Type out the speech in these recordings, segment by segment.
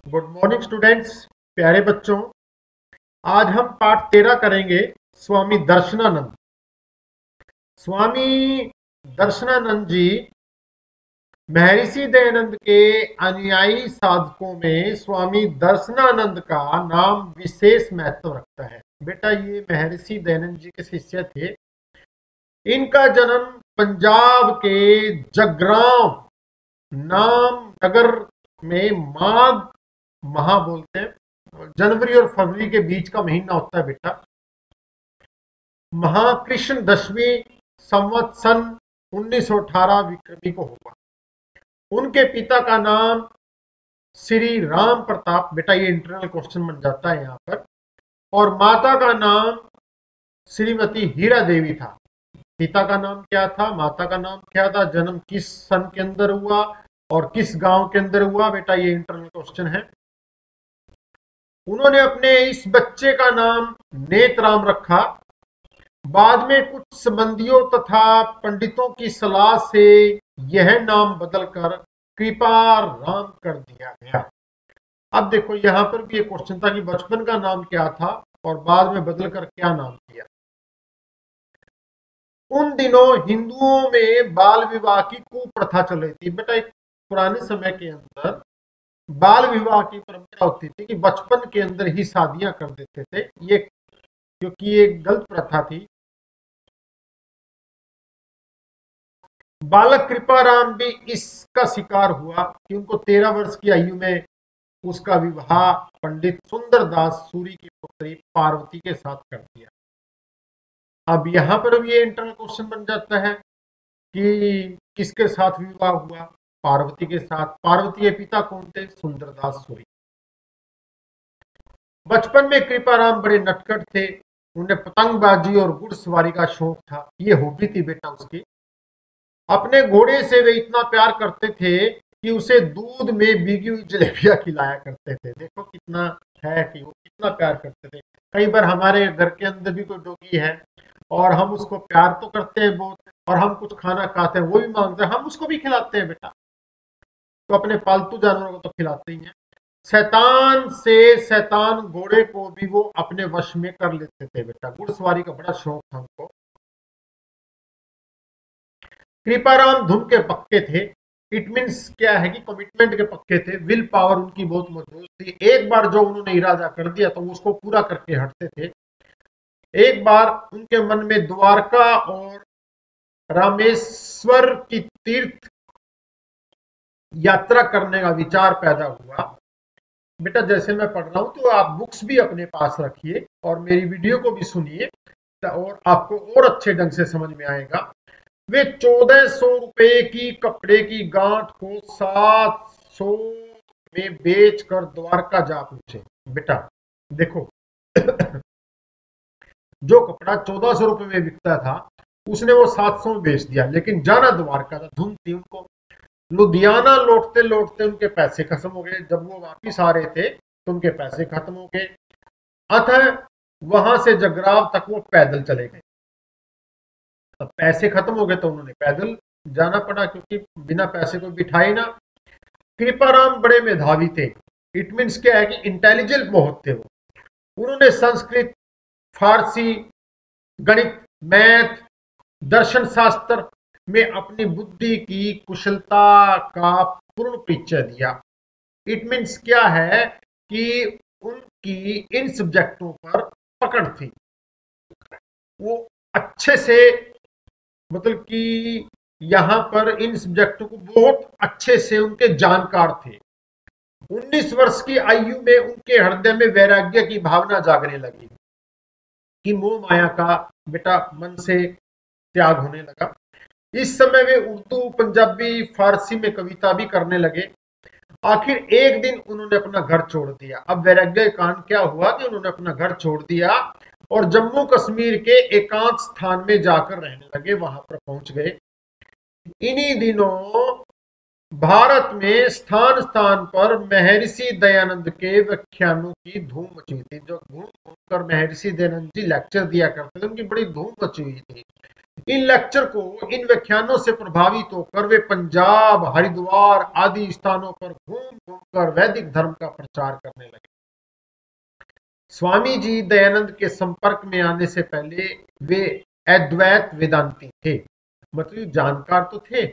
Good morning students, प्यारे बच्चों। आज हम पाठ 13 करेंगे। स्वामी दर्शनानंद। स्वामी दर्शनानंद जी महर्षि दयानंद के अनुयायी साधकों में स्वामी दर्शनानंद का नाम विशेष महत्व रखता है। बेटा, ये महर्षि दयानंद जी के शिष्य थे। इनका जन्म पंजाब के जगरांव नाम नगर में माघ महा बोलते हैं, जनवरी और फरवरी के बीच का महीना होता है बेटा। महाकृष्ण दशवीं संवत सन 1918 विक्रमी को हुआ। उनके पिता का नाम श्री राम प्रताप, बेटा ये इंटरनल क्वेश्चन बन जाता है यहाँ पर, और माता का नाम श्रीमती हीरा देवी था। पिता का नाम क्या था, माता का नाम क्या था, जन्म किस सन के अंदर हुआ और किस गांव के अंदर हुआ, बेटा ये इंटरनल क्वेश्चन है। उन्होंने अपने इस बच्चे का नाम नेतराम रखा। बाद में कुछ संबंधियों तथा पंडितों की सलाह से यह नाम बदलकर कृपा राम कर दिया गया। अब देखो यहां पर भी एक क्वेश्चन था कि बचपन का नाम क्या था और बाद में बदलकर क्या नाम किया। उन दिनों हिंदुओं में बाल विवाह की कुप्रथा चल रही थी। बेटा एक पुराने समय के अंदर बाल विवाह की परंपरा होती थी कि बचपन के अंदर ही शादियां कर देते थे, ये क्योंकि ये गलत प्रथा थी। बालक कृपाराम भी इसका शिकार हुआ कि उनको 13 वर्ष की आयु में उसका विवाह पंडित सुंदरदास सूरी की पुत्री पार्वती के साथ कर दिया। अब यहां पर भी ये इंटरनल क्वेश्चन बन जाता है कि किसके साथ विवाह हुआ, पार्वती के साथ। पार्वती के पिता कौन थे, सुंदरदास सूरी। बचपन में कृपाराम बड़े नटखट थे। उन्हें पतंगबाजी और घुड़सवारी का शौक था, ये हॉबी थी बेटा उसकी। अपने घोड़े से वे इतना प्यार करते थे कि उसे दूध में भीगी हुई जलेबियां खिलाया करते थे। देखो कितना है कि वो कितना प्यार करते थे। कई बार हमारे घर के अंदर भी कोई डॉगी है और हम उसको प्यार तो करते हैं बहुत, और हम कुछ खाना खाते हैं वो भी मांगते हैं, हम उसको भी खिलाते हैं बेटा। तो अपने पालतू जानवरों को तो खिलाते ही हैं। शैतान से शैतान घोड़े को भी वो अपने वश में कर लेते थे बेटा। घुड़सवारी का बड़ा शौक था उनको। कृपाराम धुन के पक्के थे। इट मीन्स क्या है कि कमिटमेंट के पक्के थे। विल पावर उनकी बहुत मजबूत थी। एक बार जो उन्होंने इरादा कर दिया तो उसको पूरा करके हटते थे। एक बार उनके मन में द्वारका और रामेश्वर की तीर्थ यात्रा करने का विचार पैदा हुआ। बेटा जैसे मैं पढ़ रहा हूं तो आप बुक्स भी अपने पास रखिए और मेरी वीडियो को भी सुनिए, और आपको और अच्छे ढंग से समझ में आएगा। वे 1400 रुपए की कपड़े की गांठ को 700 में बेचकर द्वारका जा पहुंचे। बेटा देखो जो कपड़ा 1400 रुपए में बिकता था उसने वो 700 में बेच दिया, लेकिन जाना द्वारका था। धुन थी उनको। लुधियाना लौटते लौटते उनके पैसे खत्म हो गए। जब वो वापिस आ रहे थे तो उनके पैसे खत्म हो गए। अतः वहां से जगराव तक वो पैदल चले गए। अब पैसे खत्म हो गए तो उन्होंने पैदल जाना पड़ा, क्योंकि बिना पैसे को बिठाए ना। कृपाराम बड़े मेधावी थे। इट मीन्स क्या है कि इंटेलिजेंट बहुत थे वो। उन्होंने संस्कृत, फारसी, गणित, मैथ, दर्शन शास्त्र में अपनी बुद्धि की कुशलता का पूर्ण परिचय दिया। इट मीन्स क्या है कि उनकी इन सब्जेक्टों पर पकड़ थी। वो अच्छे से, मतलब कि यहां पर इन सब्जेक्टों को बहुत अच्छे से उनके जानकार थे। 19 वर्ष की आयु में उनके हृदय में वैराग्य की भावना जागने लगी कि मोह माया का बेटा मन से त्याग होने लगा। इस समय वे उर्दू, पंजाबी, फारसी में कविता भी करने लगे। आखिर एक दिन उन्होंने अपना घर छोड़ दिया। अब वैराग्य कांड क्या हुआ कि उन्होंने अपना घर छोड़ दिया और जम्मू कश्मीर के एकांत स्थान में जाकर रहने लगे, वहां पर पहुंच गए। इन्हीं दिनों भारत में स्थान स्थान पर महर्षि दयानंद के व्याख्यानों की धूम मची हुई थी। जो घूम घूम कर महर्षि दयानंद जी लेक्चर दिया करते थे, उनकी बड़ी धूम मची हुई थी। इन लेक्चर को, इन व्याख्यानों से प्रभावित होकर वे पंजाब, हरिद्वार आदि स्थानों पर घूम घूम कर वैदिक धर्म का प्रचार करने लगे। स्वामी जी दयानंद के संपर्क में आने से पहले वे अद्वैत वेदांती थे, मतलब जानकार तो थे,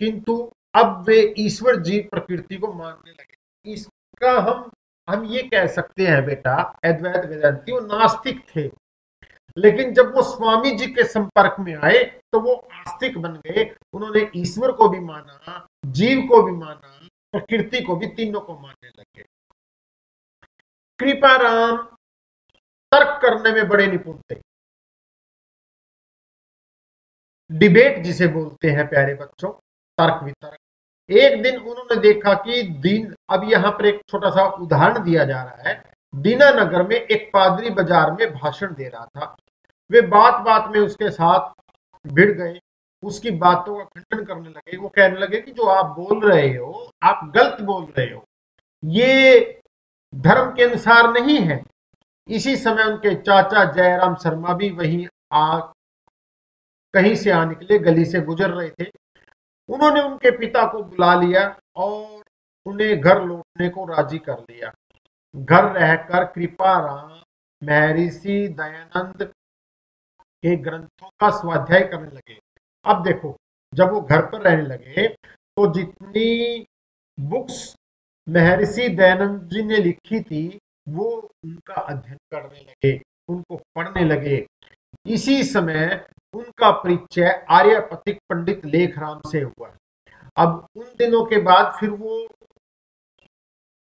किंतु अब वे ईश्वर जीव प्रकृति को मानने लगे। इसका हम ये कह सकते हैं बेटा, अद्वैत वेदांती वो नास्तिक थे, लेकिन जब वो स्वामी जी के संपर्क में आए तो वो आस्तिक बन गए। उन्होंने ईश्वर को भी माना, जीव को भी माना, प्रकृति को भी, तीनों को मानने लगे। कृपाराम तर्क करने में बड़े निपुण थे। डिबेट जिसे बोलते हैं प्यारे बच्चों, तर्क वितर्क। एक दिन उन्होंने देखा कि अब यहां पर एक छोटा सा उदाहरण दिया जा रहा है। दीनानगर में एक पादरी बाजार में भाषण दे रहा था। वे बात बात में उसके साथ भिड़ गए, उसकी बातों का खंडन करने लगे। वो कहने लगे कि जो आप बोल रहे हो, आप गलत बोल रहे हो, ये धर्म के अनुसार नहीं है। इसी समय उनके चाचा जयराम शर्मा भी कहीं से आ निकले, गली से गुजर रहे थे। उन्होंने उनके पिता को बुला लिया और उन्हें घर लौटने को राजी कर लिया। घर रहकर कृपाराम महर्षि दयानंद के ग्रंथों का स्वाध्याय करने लगे। अब देखो, जब वो घर पर रहने लगे तो जितनी बुक्स महर्षि दयानंद जी ने लिखी थी वो उनका अध्ययन करने लगे, उनको पढ़ने लगे। इसी समय उनका परिचय आर्यपतिक पंडित लेखराम से हुआ। अब उन दिनों के बाद फिर वो,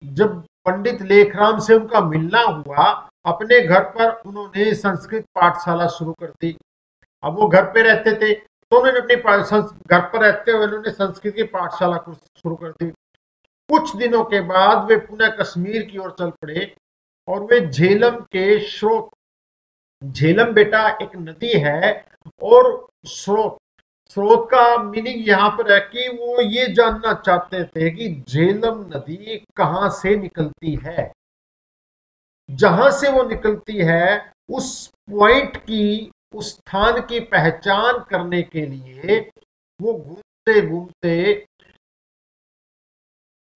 जब पंडित लेखराम से उनका मिलना हुआ, अपने घर पर उन्होंने संस्कृत पाठशाला शुरू कर दी। अब वो घर पे रहते थे तो उन्होंने अपनी घर पर रहते हुए उन्होंने संस्कृत की पाठशाला शुरू कर दी। कुछ दिनों के बाद वे पुनः कश्मीर की ओर चल पड़े और वे झेलम के स्रोत, झेलम बेटा एक नदी है, और स्रोत का मीनिंग यहाँ पर है कि वो ये जानना चाहते थे कि झेलम नदी कहां से निकलती है। जहां से वो निकलती है उस पॉइंट की, उस स्थान की पहचान करने के लिए वो घूमते घूमते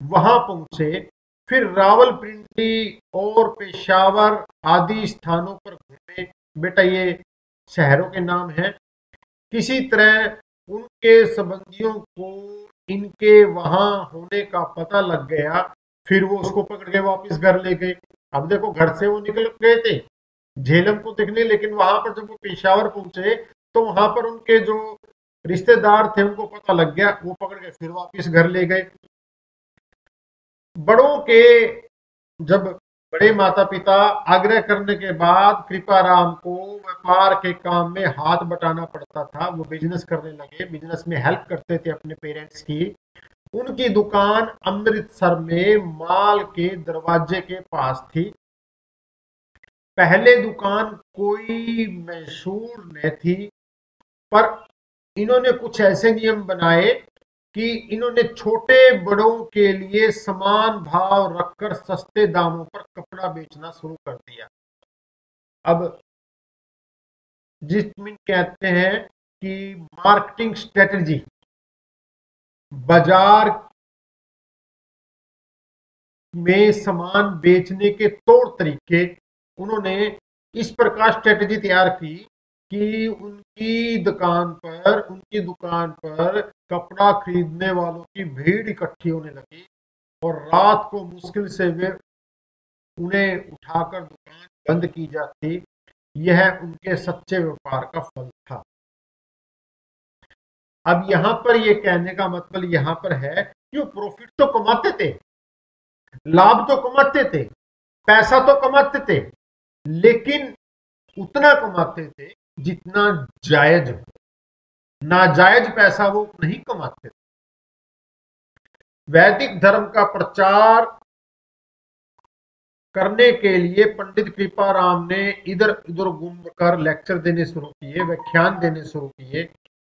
वहां पहुंचे। फिर रावलपिंडी और पेशावर आदि स्थानों पर घूमे। बेटा ये शहरों के नाम हैं। किसी तरह उनके संबंधियों को इनके वहां होने का पता लग गया। फिर वो उसको पकड़ के वापस घर ले गए। अब देखो, घर से वो निकल गए थे झेलम को देखने, लेकिन वहां पर जब वो पेशावर पहुंचे तो वहां पर उनके जो रिश्तेदार थे उनको पता लग गया, वो पकड़ के फिर वापस घर ले गए। बड़ों के, जब बड़े माता पिता आग्रह करने के बाद कृपाराम को व्यापार के काम में हाथ बटाना पड़ता था। वो बिजनेस करने लगे, बिजनेस में हेल्प करते थे अपने पेरेंट्स की। उनकी दुकान अमृतसर में माल के दरवाजे के पास थी। पहले दुकान कोई मशहूर न थी, पर इन्होंने कुछ ऐसे नियम बनाए कि इन्होंने छोटे बड़ों के लिए समान भाव रखकर सस्ते दामों पर कपड़ा बेचना शुरू कर दिया। अब जिसमें कहते हैं कि मार्केटिंग स्ट्रेटजी, बाजार में सामान बेचने के तौर तरीके, उन्होंने इस प्रकार स्ट्रेटजी तैयार की कि उनकी दुकान पर कपड़ा खरीदने वालों की भीड़ इकट्ठी होने लगी और रात को मुश्किल से वे उन्हें उठाकर दुकान बंद की जाती। यह उनके सच्चे व्यापार का फल था। अब यहां पर यह कहने का मतलब यहां पर है कि वो प्रॉफिट तो कमाते थे, लाभ तो कमाते थे, पैसा तो कमाते थे, लेकिन उतना कमाते थे जितना जायज हो। नाजायज पैसा वो नहीं कमाते थे। वैदिक धर्म का प्रचार करने के लिए पंडित कृपाराम ने इधर उधर घूमकर लेक्चर देने शुरू किए, व्याख्यान देने शुरू किए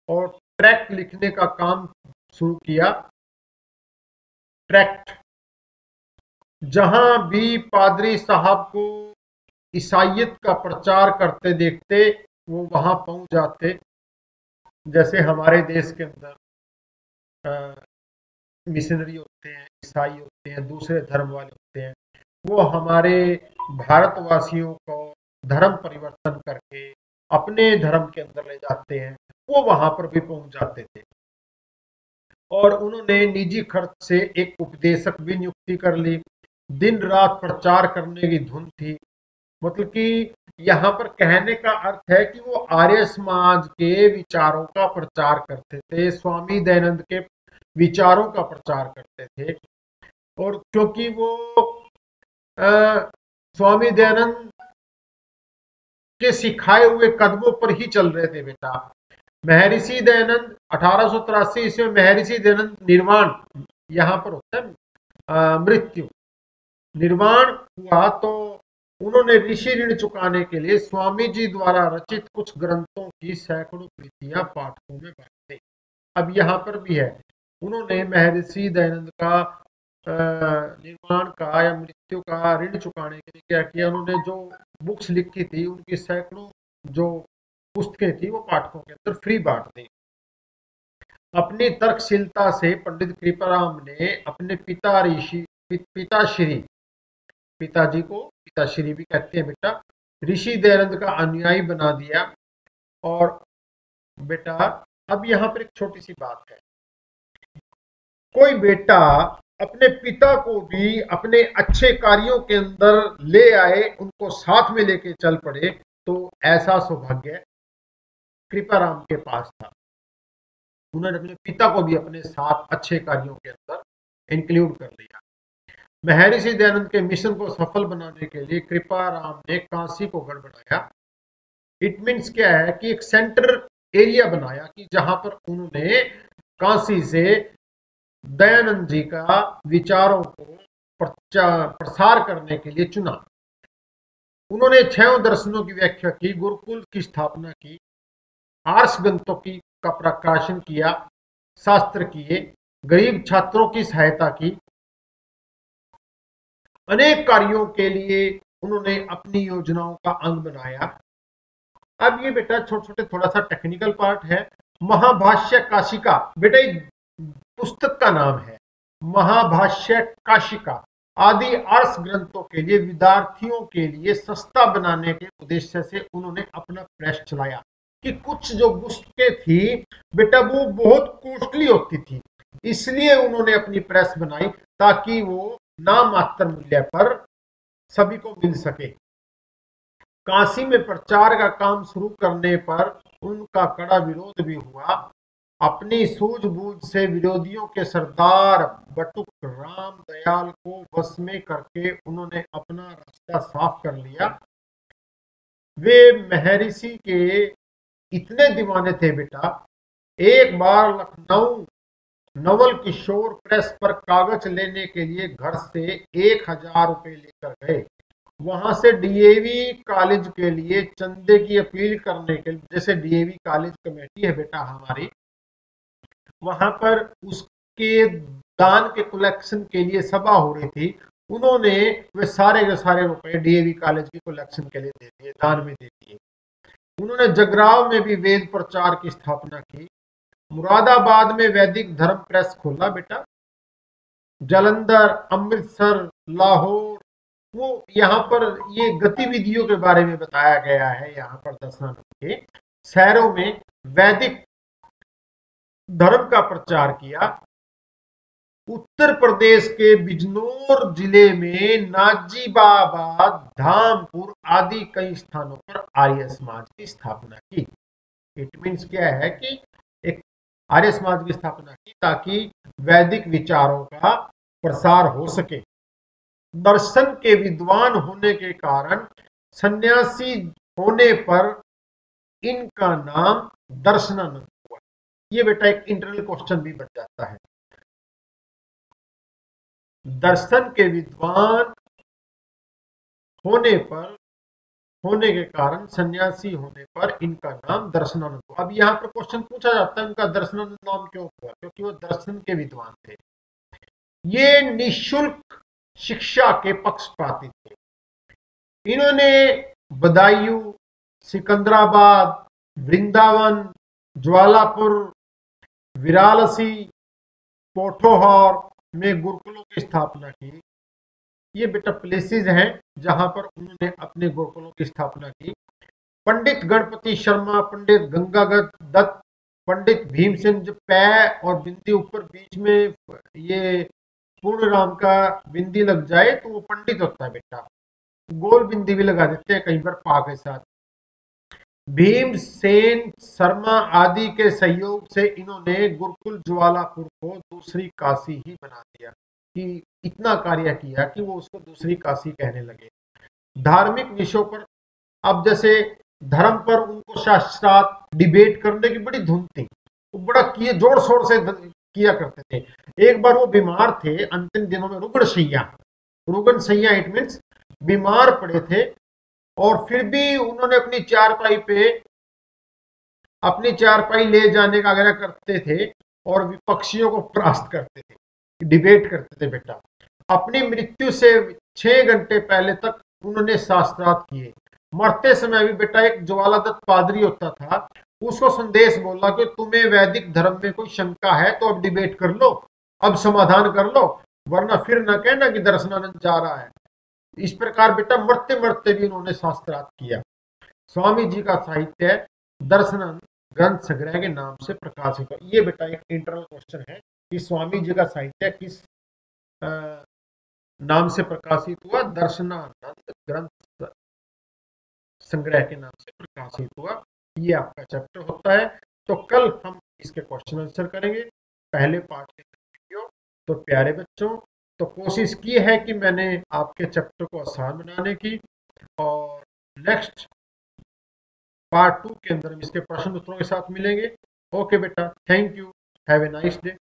और ट्रैक्ट लिखने का काम शुरू किया। ट्रैक्ट, जहां भी पादरी साहब को ईसाइयत का प्रचार करते देखते वो वहां पहुंच जाते। जैसे हमारे देश के अंदर मिशनरी होते हैं, ईसाई होते हैं, दूसरे धर्म वाले होते हैं, वो हमारे भारतवासियों को धर्म परिवर्तन करके अपने धर्म के अंदर ले जाते हैं, वो वहां पर भी पहुंच जाते थे। और उन्होंने निजी खर्च से एक उपदेशक भी नियुक्ति कर ली। दिन रात प्रचार करने की धुन थी। मतलब कि यहाँ पर कहने का अर्थ है कि वो आर्य समाज के विचारों का प्रचार करते थे, स्वामी दयानंद के विचारों का प्रचार करते थे। और क्योंकि वो स्वामी दयानंद के सिखाए हुए कदमों पर ही चल रहे थे बेटा। महर्षि दयानंद 1883 ईस्वी में महर्षि दयानंद निर्वाण, यहाँ पर होता है मृत्यु, निर्वाण हुआ तो उन्होंने ऋषि ऋण चुकाने के लिए स्वामी जी द्वारा रचित कुछ ग्रंथों की सैकड़ों प्रतियां पाठकों में बांटी। अब यहाँ पर भी है, उन्होंने महर्षि दयानंद का निर्माण का या मृत्यु का ऋण चुकाने के लिए क्या किया, उन्होंने जो बुक्स लिखी थी उनकी सैकड़ों जो पुस्तकें थी वो पाठकों के अंदर फ्री बांट दी। अपनी तर्कशीलता से पंडित कृपाराम ने अपने पिताश्री, पिताजी को पिताश्री भी कहते हैं बेटा, ऋषि दयानंद का अनुयायी बना दिया। और बेटा अब यहाँ पर एक छोटी सी बात है, कोई बेटा अपने पिता को भी अपने अच्छे कार्यों के अंदर ले आए, उनको साथ में लेके चल पड़े, तो ऐसा सौभाग्य कृपाराम के पास था। उन्होंने अपने पिता को भी अपने साथ अच्छे कार्यों के अंदर इंक्लूड कर लिया। महर्षि दयानंद के मिशन को सफल बनाने के लिए कृपाराम ने काशी को गढ़ बनाया। इट मीन्स क्या है कि एक सेंटर एरिया बनाया कि जहां पर उन्होंने काशी से दयानंद जी का विचारों को प्रसार करने के लिए चुना। उन्होंने 6 दर्शनों की व्याख्या की, गुरुकुल की स्थापना की, आर्ष ग्रंथों की का प्रकाशन किया, शास्त्र किए, गरीब छात्रों की सहायता की, अनेक कार्यों के लिए उन्होंने अपनी योजनाओं का अंग बनाया। अब ये बेटा छोटे छोटे थोड़ा सा टेक्निकल पार्ट है। महाभाष्य काशिका बेटा एक पुस्तक का नाम है, महाभाष्य काशिका आदि आर्ष ग्रंथों के लिए विद्यार्थियों के लिए सस्ता बनाने के उद्देश्य से उन्होंने अपना प्रेस चलाया कि कुछ जो पुस्तकें थी बेटा वो बहुत कॉस्टली होती थी, इसलिए उन्होंने अपनी प्रेस बनाई ताकि वो नाम मात्र मूल्य पर सभी को मिल सके। काशी में प्रचार का काम शुरू करने पर उनका कड़ा विरोध भी हुआ। अपनी सूझबूझ से विरोधियों के सरदार बटुक राम दयाल को वश में करके उन्होंने अपना रास्ता साफ कर लिया। वे महर्षि के इतने दीवाने थे बेटा, एक बार लखनऊ नवल किशोर प्रेस पर कागज लेने के लिए घर से 1000 रुपए लेकर गए। वहां से डीएवी कॉलेज के लिए चंदे की अपील करने के लिए, जैसे डीएवी कॉलेज कमेटी है बेटा हमारी, वहां पर उसके दान के कलेक्शन के लिए सभा हो रही थी, उन्होंने वे सारे के सारे रुपए डीएवी कॉलेज की कलेक्शन के लिए दे दिए, दान में दे दिए। उन्होंने जगराव में भी वेद प्रचार की स्थापना की। मुरादाबाद में वैदिक धर्म प्रेस खोला बेटा। जालंधर, अमृतसर, लाहौर, वो यहाँ पर ये गतिविधियों के बारे में बताया गया है। यहाँ पर दर्शनानंद के शहरों में वैदिक धर्म का प्रचार किया। उत्तर प्रदेश के बिजनौर जिले में नाजीबाबाद, धामपुर आदि कई स्थानों पर आर्य समाज की स्थापना की। इट मीन्स क्या है कि एक आर्य समाज की स्थापना की ताकि वैदिक विचारों का प्रसार हो सके। दर्शन के विद्वान होने के कारण सन्यासी होने पर इनका नाम दर्शनानंद हुआ। ये बेटा एक इंटरनल क्वेश्चन भी बन जाता है। दर्शन के विद्वान होने के कारण सन्यासी होने पर इनका नाम दर्शनानंद हुआ। अब यहाँ पर क्वेश्चन पूछा जाता है उनका दर्शनानंद नाम क्यों हुआ, क्योंकि वो दर्शन के विद्वान थे। ये निःशुल्क शिक्षा के पक्षपाती थे। इन्होंने बदायूं, सिकंदराबाद, वृंदावन, ज्वालापुर, विरालसी, पोठोहार में गुरुकुलों की स्थापना की। ये बेटा प्लेसेस हैं जहां पर उन्होंने अपने गुरुकुलों की स्थापना की। पंडित गणपति शर्मा, पंडित गंगागत दत्त, पंडित भीमसेन, जो पै और बिंदी ऊपर बीच में ये पूर्ण राम का बिंदी लग जाए तो वो पंडित होता है बेटा। गोल बिंदी भी लगा देते हैं कहीं पर पा के साथ। भीमसेन शर्मा आदि के सहयोग से इन्होंने गुरुकुल ज्वालापुर को दूसरी काशी ही बना दिया, कि इतना कार्य किया कि वो उसको दूसरी काशी कहने लगे। धार्मिक विषयों पर, अब जैसे धर्म पर उनको शास्त्रार्थ डिबेट करने की बड़ी धुन थी, वो बड़ा किए जोर शोर से किया करते थे। एक बार वो बीमार थे अंतिम दिनों में, रुगन सैया इट मीन्स बीमार पड़े थे, और फिर भी उन्होंने अपनी चारपाई ले जाने का आग्रह करते थे और विपक्षियों को परास्त करते थे, डिबेट करते थे बेटा। अपनी मृत्यु से 6 घंटे पहले तक उन्होंने शास्त्रार्थ किए। मरते समय भी बेटा एक ज्वालादत्त पादरी होता था, उसको संदेश बोला कि तुम्हें वैदिक धर्म में कोई शंका है तो अब डिबेट कर लो, अब समाधान कर लो, वरना फिर न कहना कि दर्शनानंद जा रहा है। इस प्रकार बेटा मरते मरते भी उन्होंने शास्त्रार्थ किया। स्वामी जी का साहित्य दर्शनानंद ग्रंथ संग्रह के नाम से प्रकाशित हो। ये बेटा एक इंटरनल क्वेश्चन है कि स्वामी जी का साहित्य किस नाम से प्रकाशित हुआ? दर्शनानंद ग्रंथ संग्रह के नाम से प्रकाशित हुआ। ये आपका चैप्टर होता है। तो कल हम इसके क्वेश्चन आंसर करेंगे पहले पार्ट के वीडियो। तो प्यारे बच्चों, तो कोशिश की है कि मैंने आपके चैप्टर को आसान बनाने की, और नेक्स्ट पार्ट 2 के अंदर हम इसके प्रश्न उत्तरों के साथ मिलेंगे। ओके बेटा, thank you, have a nice day.